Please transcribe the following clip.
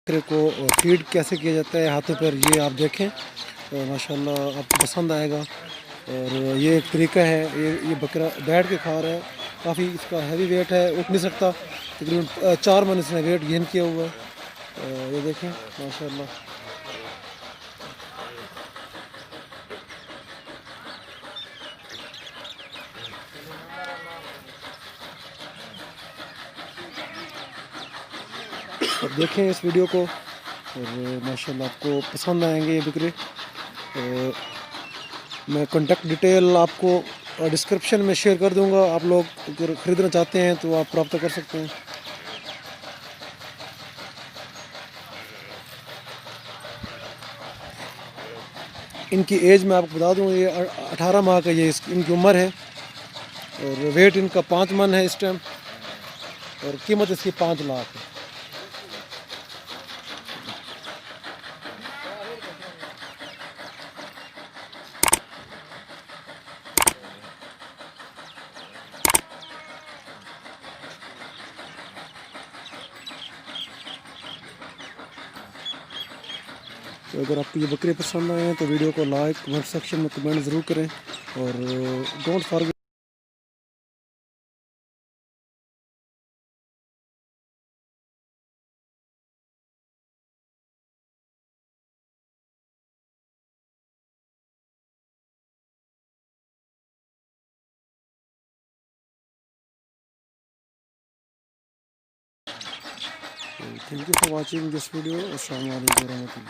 बकरे को फीड कैसे किया जाता है हाथों पर, ये आप देखें तो माशाल्लाह आपको पसंद आएगा। और ये एक तरीका है, ये बकरा बैठ के खा रहा है, काफ़ी इसका हैवी वेट है, उठ नहीं सकता, तकरीबन 4 मन इसने वेट गेन किया हुआ है। ये देखें माशाल्लाह। अब देखें इस वीडियो को और माशाल्लाह आपको पसंद आएंगे ये बकरे। मैं कॉन्टेक्ट डिटेल आपको डिस्क्रिप्शन में शेयर कर दूंगा, आप लोग अगर ख़रीदना चाहते हैं तो आप प्राप्त कर सकते हैं। इनकी एज मैं आपको बता दूं, ये 18 माह का ये इनकी उम्र है और वेट इनका 5 मन है इस टाइम और कीमत इसकी 5 लाख है। तो अगर आपको ये बकरे पसंद आए हैं तो वीडियो को लाइक, कमेंट सेक्शन में कमेंट ज़रूर करें और don't forget thank you for watching this video. अस्सलाम वालेकुम।